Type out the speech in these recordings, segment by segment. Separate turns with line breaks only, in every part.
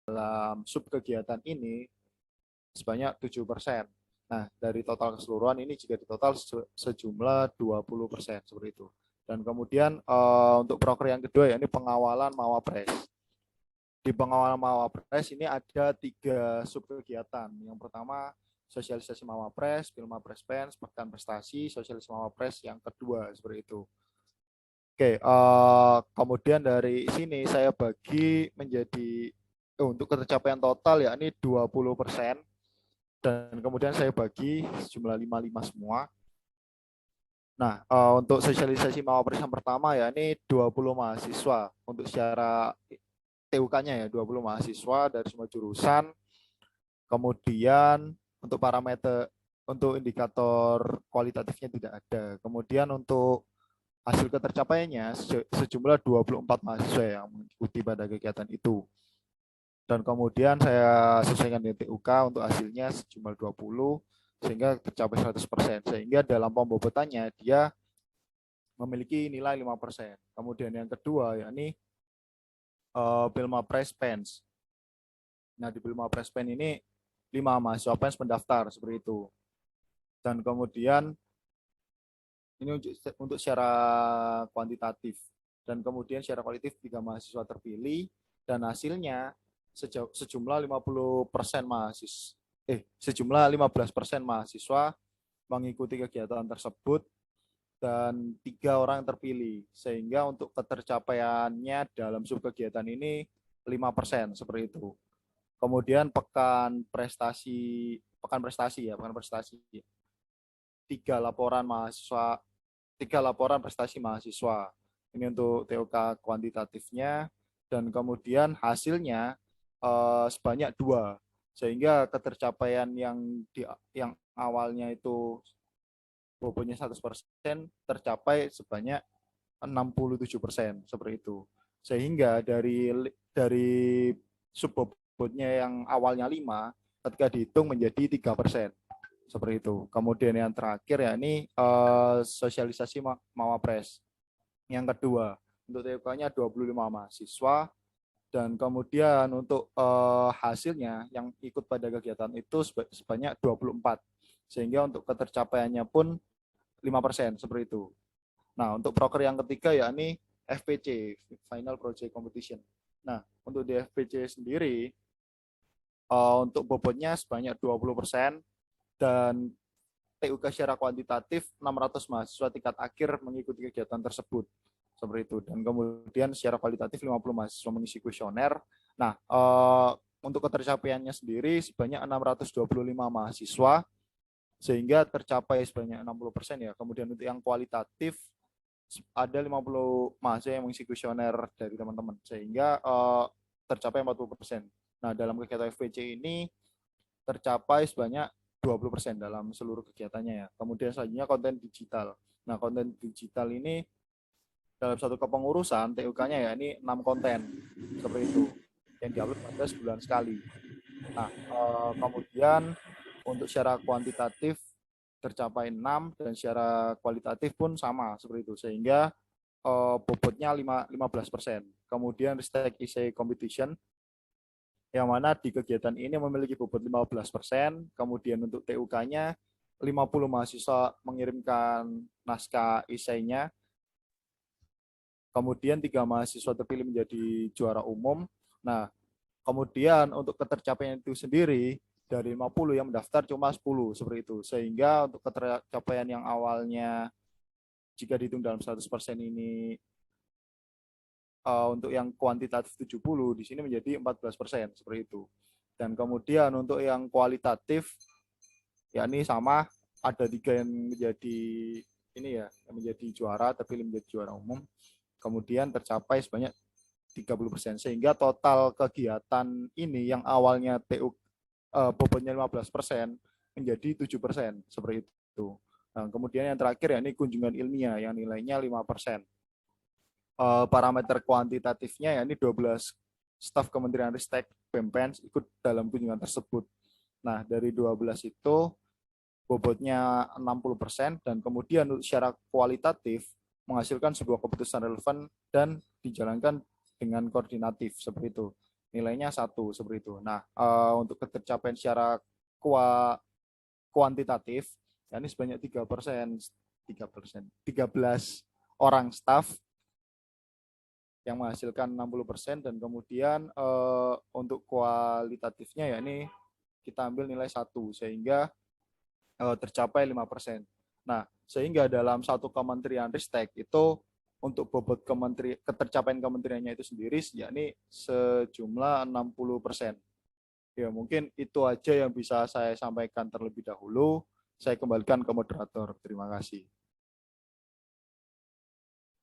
dalam sub kegiatan ini sebanyak 7%. Nah, dari total keseluruhan ini jika ditotal sejumlah 20% seperti itu. Dan kemudian untuk proker yang kedua ya ini pengawalan Mawapres. Di pengawalan Mawapres ini ada 3 sub kegiatan. Yang pertama sosialisasi Mawapres, Pilmapres Pens, pekan prestasi, sosialisasi Mawapres yang kedua seperti itu. Oke, kemudian dari sini saya bagi menjadi untuk ketercapaian total ya ini 20%. Dan kemudian saya bagi sejumlah 55 semua. Nah, untuk sosialisasi Mawapres yang pertama ya ini 20 mahasiswa untuk secara TUK-nya ya 20 mahasiswa dari semua jurusan. Kemudian untuk parameter untuk indikator kualitatifnya tidak ada. Kemudian untuk hasil ketercapaiannya sejumlah 24 mahasiswa yang mengikuti pada kegiatan itu. Dan kemudian saya sesuaikan dengan TUK untuk hasilnya sejumlah 20 sehingga tercapai 100%. Sehingga dalam pembobotannya dia memiliki nilai 5%. Kemudian yang kedua yakni Pilmapres Pens. Nah, di Pilmapres Pens ini 5 mahasiswa Pens mendaftar seperti itu. Dan kemudian ini untuk secara kuantitatif. Dan kemudian secara kualitatif 3 mahasiswa terpilih dan hasilnya sejumlah 50% mahasiswa sejumlah 15% mahasiswa mengikuti kegiatan tersebut dan 3 orang terpilih sehingga untuk ketercapaiannya dalam sub kegiatan ini 5% seperti itu. Kemudian pekan prestasi 3 laporan mahasiswa 3 laporan prestasi mahasiswa. Ini untuk TOK kuantitatifnya dan kemudian hasilnya sebanyak 2 sehingga ketercapaian yang awalnya itu bobotnya 100% tercapai sebanyak 67% seperti itu. Sehingga dari subbobotnya yang awalnya 5 ketika dihitung menjadi 3%. Seperti itu. Kemudian yang terakhir ya ini sosialisasi Mawapres. Yang kedua, untuk TUK-nya 25 mahasiswa dan kemudian untuk hasilnya yang ikut pada kegiatan itu sebanyak 24. Sehingga untuk ketercapaiannya pun 5% seperti itu. Nah, untuk proker yang ketiga yakni FPC, Final Project Competition. Nah, untuk di FPC sendiri untuk bobotnya sebanyak 20% dan TUK secara kuantitatif 600 mahasiswa tingkat akhir mengikuti kegiatan tersebut. Seperti itu. Dan kemudian secara kualitatif 50 mahasiswa mengisi kuesioner. Nah, untuk ketercapaiannya sendiri sebanyak 625 mahasiswa sehingga tercapai sebanyak 60% ya. Kemudian untuk yang kualitatif ada 50 mahasiswa yang mengisi kuesioner dari teman-teman sehingga tercapai 40%. Nah, dalam kegiatan FPC ini tercapai sebanyak 20% dalam seluruh kegiatannya ya. Kemudian selanjutnya konten digital. Nah, konten digital ini dalam satu kepengurusan TUK-nya ya ini 6 konten seperti itu yang diupload pada sebulan sekali. Nah, kemudian untuk secara kuantitatif tercapai 6 dan secara kualitatif pun sama seperti itu sehingga bobotnya 15%. Kemudian Risk Essay Competition yang mana di kegiatan ini memiliki bobot 15%, kemudian untuk TUK-nya 50 mahasiswa mengirimkan naskah esainya, kemudian 3 mahasiswa terpilih menjadi juara umum. Nah, kemudian untuk ketercapaian itu sendiri, dari 50 yang mendaftar cuma 10, seperti itu. Sehingga untuk ketercapaian yang awalnya, jika dihitung dalam 100% ini, untuk yang kuantitatif 70 di sini menjadi 14% seperti itu. Dan kemudian untuk yang kualitatif yakni sama ada 3 yang menjadi ini ya yang menjadi juara terpilih menjadi juara umum. Kemudian tercapai sebanyak 30% sehingga total kegiatan ini yang awalnya bobotnya 15% menjadi 7% seperti itu. Nah, kemudian yang terakhir yakni kunjungan ilmiah yang nilainya 5%. Parameter kuantitatifnya yakni 12 staf Kementerian Ristek Bempens ikut dalam kunjungan tersebut. Nah, dari 12 itu bobotnya 60% dan kemudian secara kualitatif menghasilkan sebuah keputusan relevan dan dijalankan dengan koordinatif seperti itu. nilainya 1 seperti itu. Nah, untuk ketercapaian secara kuantitatif, ya ini sebanyak 13 orang staff yang menghasilkan 60%, dan kemudian untuk kualitatifnya ya ini kita ambil nilai 1 sehingga tercapai 5%. Nah, sehingga dalam satu kementerian Ristek itu untuk bobot ketercapaian kementeriannya itu sendiri yakni sejumlah 60%. Ya, mungkin itu aja yang bisa saya sampaikan terlebih dahulu. Saya kembalikan ke moderator. Terima kasih.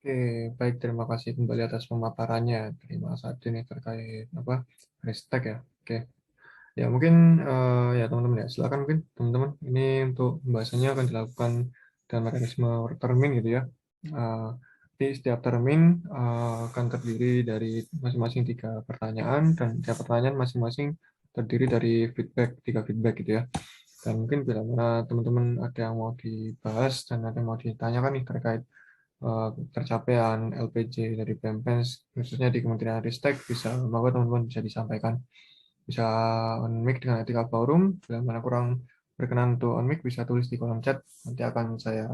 Oke, baik, terima kasih kembali atas pemaparannya. Terima kasih nih terkait apa hashtag ya. Oke, ya mungkin ya teman-teman ya silakan mungkin teman-teman ini untuk pembahasannya akan dilakukan dalam mekanisme termin gitu ya. Di setiap termin akan terdiri dari masing-masing 3 pertanyaan, dan tiap pertanyaan masing-masing terdiri dari feedback 3 feedback gitu ya. Dan mungkin bila mana teman-teman ada yang mau dibahas dan ada yang mau ditanyakan nih terkait tercapaian LPJ dari BEMPENS khususnya di Kementerian Ristek, bisa maka teman-teman bisa disampaikan, bisa on mic dengan etika forum. Bila mana kurang berkenan untuk on mic bisa tulis di kolom chat, nanti akan saya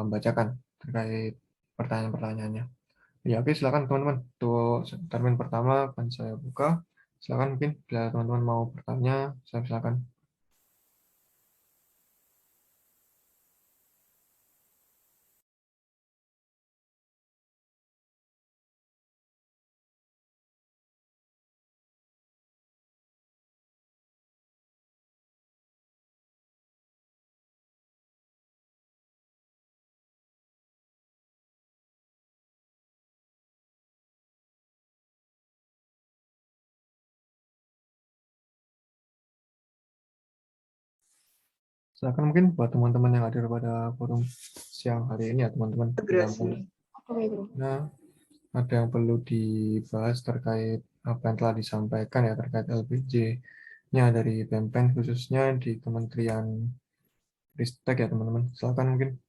bacakan terkait pertanyaan-pertanyaannya. Ya oke, silakan teman-teman untuk termin pertama akan saya buka. Silakan mungkin bila teman-teman mau bertanya, saya silakan. Silakan mungkin buat teman-teman yang hadir pada forum siang hari ini ya teman-teman. Bila
Integrasi. Oke, bro.
mana ada yang perlu dibahas terkait apa yang telah disampaikan ya terkait LPJ-nya dari BEMPEN khususnya di Kementerian Ristek ya teman-teman. Silakan mungkin.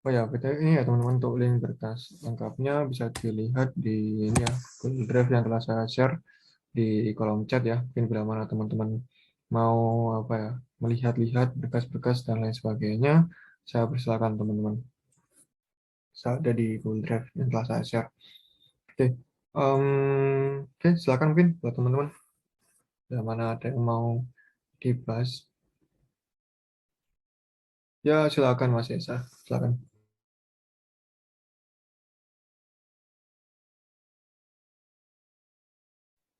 Oh ya, kita ini ya teman-teman untuk link berkas lengkapnya bisa dilihat di ini ya Google Drive yang telah saya share di kolom chat ya. Mungkin bila mana teman-teman mau apa ya melihat-lihat berkas-berkas dan lain sebagainya, saya persilakan teman-teman. Saya ada di Google Drive yang telah saya share. Oke, oke, silakan mungkin buat teman-teman. Bila mana ada yang mau dibahas, ya silakan Mas Esa, silakan.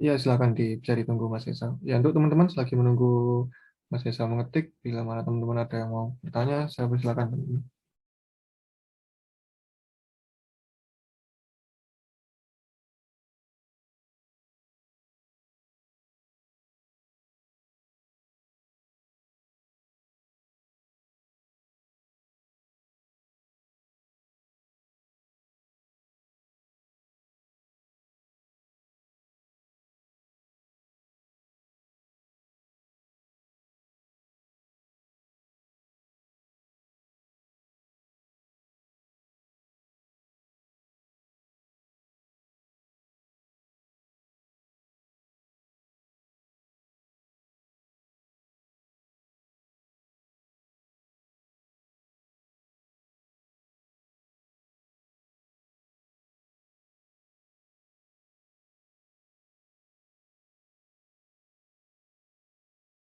Ya silakan bisa ditunggu Mas Esa. Ya untuk teman-teman selagi menunggu Mas Esa mengetik, bila mana teman-teman ada yang mau bertanya, saya persilakan teman-teman.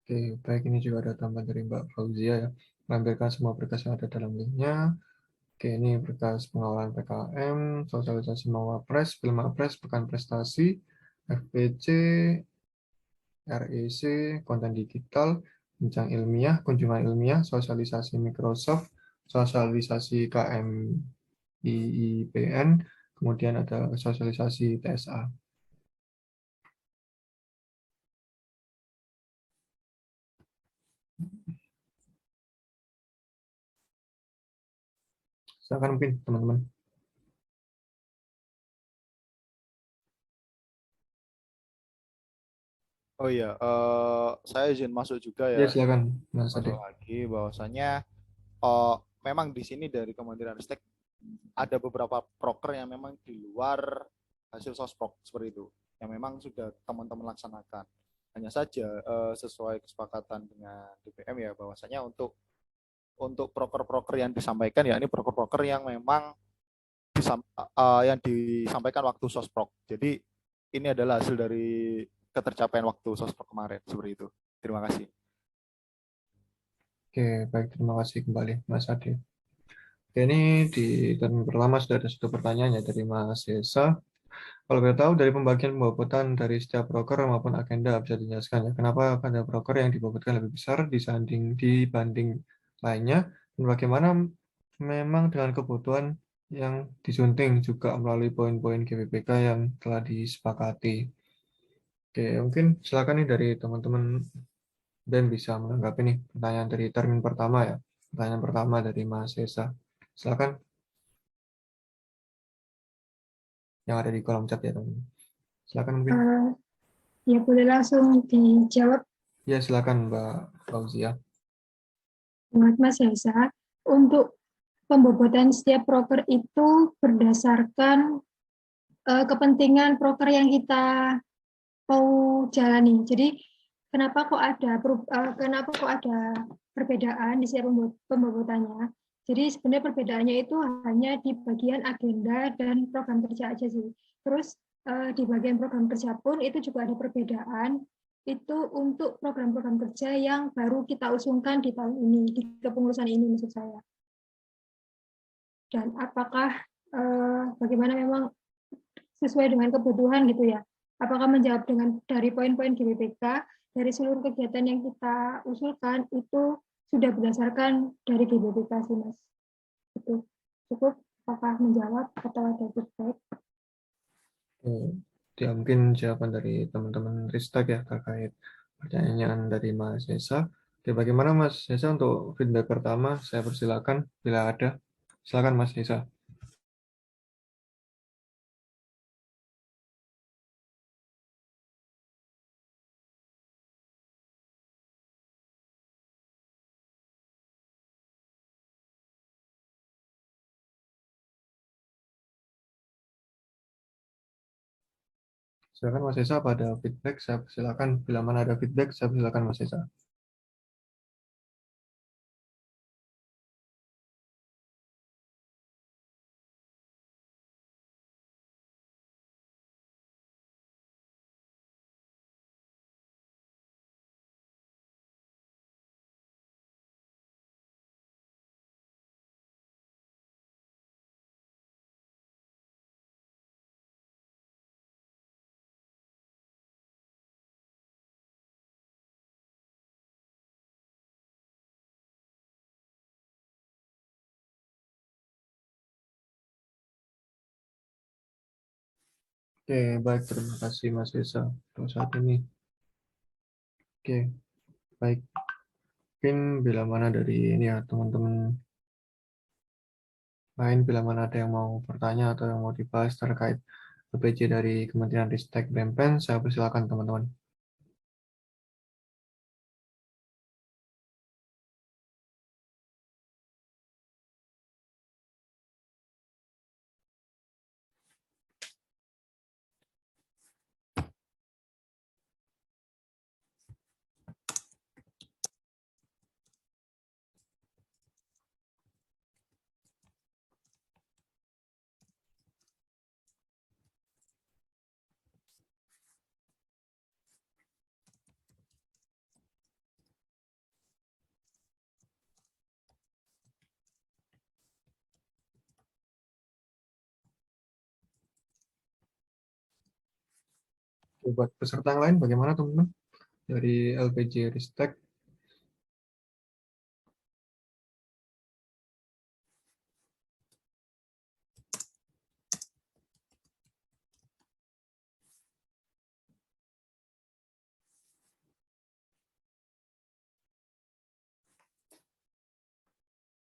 Oke, baik, ini juga ada tambahan dari Mbak Fauzia ya. Menampilkan semua berkas yang ada dalam linknya. Oke, ini berkas pengawalan PKM, sosialisasi Mawapres, Pilmapres, Pekan Prestasi, FPC, REC, konten digital, bincang ilmiah, kunjungan ilmiah, sosialisasi Microsoft, sosialisasi KMIIPN, kemudian ada sosialisasi TSA. Silakan mungkin teman-teman.
Oh iya, saya izin masuk juga ya.
Ya silakan Mas Ade.
Masuk lagi bahwasanya memang di sini dari Kementerian Ristek ada beberapa proker yang memang di luar hasil sosprok seperti itu. yang memang sudah teman-teman laksanakan. Hanya saja sesuai kesepakatan dengan DPM ya bahwasanya untuk proker-proker yang disampaikan ya ini proker-proker yang memang yang disampaikan waktu sosprok. Jadi ini adalah hasil dari ketercapaian waktu sosprok kemarin seperti itu. Terima kasih.
Oke, baik, terima kasih kembali Mas Ade. Oke, ini di termin pertama sudah ada satu pertanyaan ya dari Mas Yesa. Kalau boleh tahu dari pembagian pembobotan dari setiap proker maupun agenda bisa dijelaskan ya, kenapa ada proker yang dibobotkan lebih besar dibanding lainnya, dan bagaimana memang dengan kebutuhan yang disunting juga melalui poin-poin GBPK yang telah disepakati. Oke, mungkin silakan nih dari teman-teman Ben bisa menanggapi nih pertanyaan dari termin pertama ya. Pertanyaan pertama dari Mas Esa. Silakan yang ada di kolom chat ya teman. Silakan mungkin.
Ya boleh langsung dijawab
Ya silakan Mbak Fauzia.
Mas Yasa. Untuk pembobotan setiap proker itu berdasarkan kepentingan proker yang kita mau jalani. Jadi kenapa kok ada perbedaan di setiap pembobotannya? Jadi sebenarnya perbedaannya itu hanya di bagian agenda dan program kerja aja sih. Terus di bagian program kerja pun itu juga ada perbedaan. Itu untuk program-program kerja yang baru kita usungkan di tahun ini, di kepengurusan ini maksud saya. Dan apakah bagaimana memang sesuai dengan kebutuhan gitu ya. Apakah menjawab dengan dari poin-poin GBPK, dari seluruh kegiatan yang kita usulkan itu sudah berdasarkan dari GBPK sih Mas. Itu cukup, apakah menjawab atau ada feedback?
Ya, mungkin jawaban dari teman-teman Ristek ya terkait pertanyaan dari Mas Yesa. Oke, bagaimana Mas Yesa untuk feedback pertama? Saya persilakan bila ada. Silakan Mas Yesa. Silakan Mas Yesa, apa ada feedback? Saya persilakan bila mana ada feedback, saya persilakan Mas Yesa. Oke, baik, terima kasih Mas Yesa untuk saat ini. Oke, baik. Mungkin bila mana dari ini ya teman-teman lain, bila mana ada yang mau bertanya atau yang mau dibahas terkait LPJ dari Kementerian Ristek BEMPEN, saya persilakan teman-teman. Buat peserta yang lain, bagaimana teman-teman? Dari LPJ Ristek.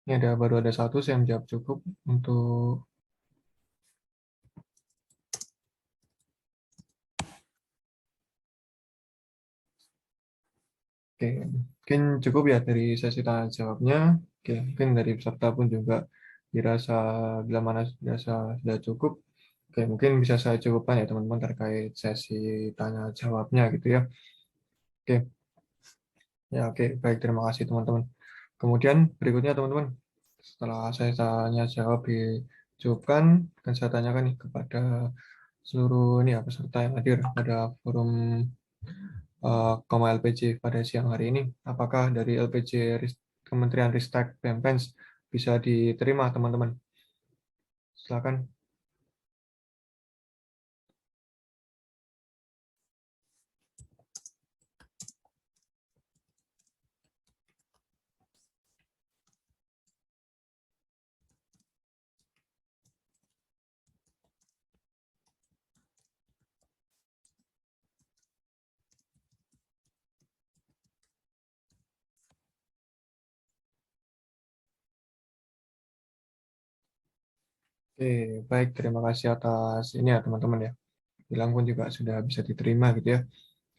Ini baru ada satu, saya menjawab cukup untuk Oke, mungkin cukup ya dari sesi tanya jawabnya. Oke, mungkin dari peserta pun juga dirasa bila mana dirasa sudah cukup. Oke, mungkin bisa saya cukupkan ya teman-teman terkait sesi tanya jawabnya gitu ya. Oke, ya oke, baik terima kasih teman-teman. Kemudian berikutnya teman-teman, setelah saya tanya jawab dicukupkan, dan saya tanyakan nih kepada seluruh ini ya peserta yang hadir pada forum Koma LPJ pada siang hari ini, apakah dari LPJ Kementerian Ristek BEMPENS bisa diterima teman-teman? Silakan. Oke, baik terima kasih atas ini ya teman-teman ya. Bilang pun juga sudah bisa diterima gitu ya.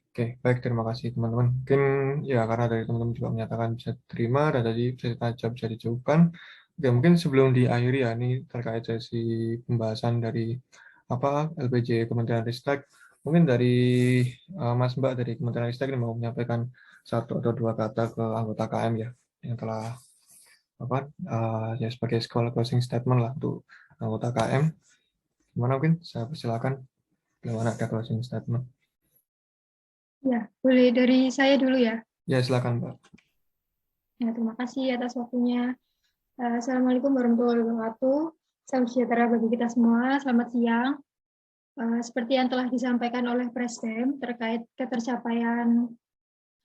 Oke, baik terima kasih teman-teman. Mungkin ya karena dari teman-teman juga menyatakan bisa diterima dan tadi bisa dijawabkan. Oke, mungkin sebelum diakhiri ya ini terkait sesi pembahasan dari apa LPJ Kementerian Ristek. Mungkin dari Mas Mbak dari Kementerian Ristek ini mau menyampaikan satu atau dua kata ke anggota KM ya yang telah apa ya sebagai closing statement lah untuk anggota KM. Gimana mungkin saya persilakan bagaimana ada closing statement.
Ya, boleh dari saya dulu ya.
Ya silakan Mbak.
Ya, terima kasih atas waktunya. Assalamualaikum warahmatullahi wabarakatuh. Salam sejahtera bagi kita semua. Selamat siang. Seperti yang telah disampaikan oleh Presdem terkait ketercapaian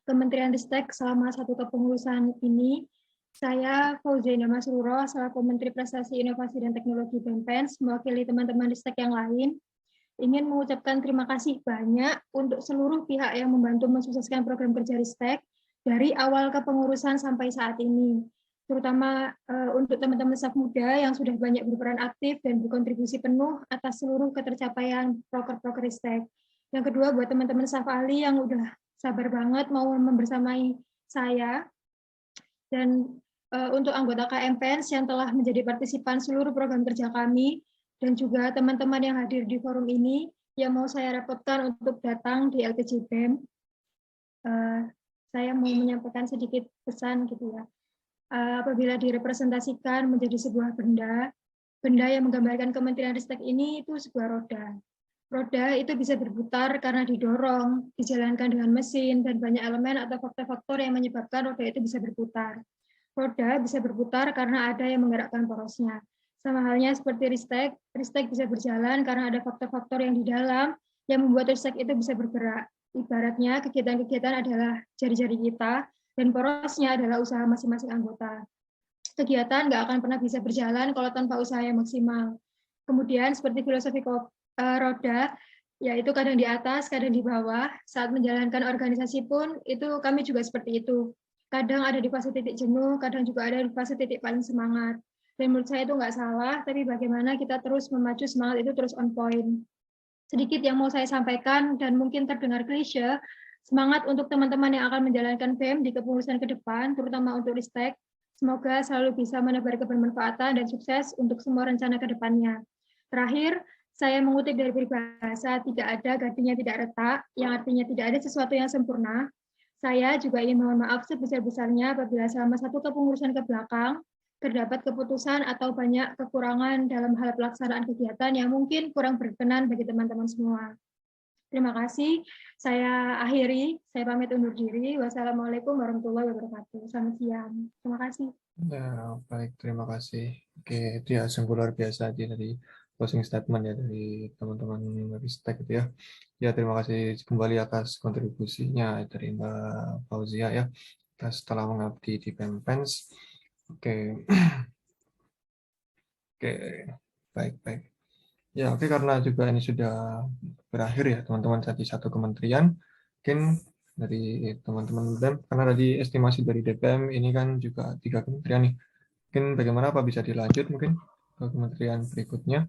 Kementerian Ristek selama satu kepengurusan ini, saya Fauziana Masruro, selaku Menteri Prestasi Inovasi dan Teknologi BEMPENS, mewakili teman-teman Ristek yang lain, ingin mengucapkan terima kasih banyak untuk seluruh pihak yang membantu mensukseskan program kerja Ristek dari awal kepengurusan sampai saat ini, terutama untuk teman-teman staf muda yang sudah banyak berperan aktif dan berkontribusi penuh atas seluruh ketercapaian proker-proker Ristek. Yang kedua, buat teman-teman staf ahli yang udah sabar banget mau membersamai saya, dan untuk anggota KMPENS yang telah menjadi partisipan seluruh program kerja kami, dan juga teman-teman yang hadir di forum ini yang mau saya repotkan untuk datang di LPJ BEM. Saya mau menyampaikan sedikit pesan gitu ya. Apabila direpresentasikan menjadi sebuah benda yang menggambarkan Kementerian Ristek ini itu sebuah roda. Roda itu bisa berputar karena didorong, dijalankan dengan mesin, dan banyak elemen atau faktor-faktor yang menyebabkan roda itu bisa berputar. Roda bisa berputar karena ada yang menggerakkan porosnya. Sama halnya seperti Ristek, Ristek bisa berjalan karena ada faktor-faktor yang di dalam yang membuat Ristek itu bisa bergerak. Ibaratnya kegiatan-kegiatan adalah jari-jari kita, dan porosnya adalah usaha masing-masing anggota. Kegiatan nggak akan pernah bisa berjalan kalau tanpa usaha yang maksimal. Kemudian seperti filosofi roda, yaitu kadang di atas, kadang di bawah. Saat menjalankan organisasi pun, itu kami juga seperti itu. Kadang ada di fase titik jenuh, kadang juga ada di fase titik paling semangat. Dan menurut saya itu nggak salah, tapi bagaimana kita terus memacu semangat itu terus on point. Sedikit yang mau saya sampaikan, dan mungkin terdengar klise, semangat untuk teman-teman yang akan menjalankan BEM di kepengurusan ke depan, terutama untuk Ristek. Semoga selalu bisa menebar kebermanfaatan dan sukses untuk semua rencana ke depannya. Terakhir, saya mengutip dari peribahasa tidak ada gadingnya tidak retak, yang artinya tidak ada sesuatu yang sempurna. Saya juga ingin mohon maaf sebesar-besarnya apabila selama satu kepengurusan ke belakang terdapat keputusan atau banyak kekurangan dalam hal pelaksanaan kegiatan yang mungkin kurang berkenan bagi teman-teman semua. Terima kasih. Saya akhiri. Saya pamit undur diri. Wassalamualaikum warahmatullahi wabarakatuh. Selamat siang. Terima kasih.
Ya, baik, terima kasih. Oke, itu ya sungguh luar biasa aja dari closing statement ya dari teman-teman Ristek gitu ya. Ya, terima kasih kembali atas kontribusinya dari Mbak Fauzia ya, setelah mengabdi di BEMPENS. Oke, oke, baik. Ya, oke karena juga ini sudah berakhir ya teman-teman tadi satu kementerian, mungkin dari teman-teman BEM, karena tadi estimasi dari DPM ini kan juga 3 kementerian nih. Mungkin bagaimana Pak bisa dilanjut mungkin ke kementerian berikutnya.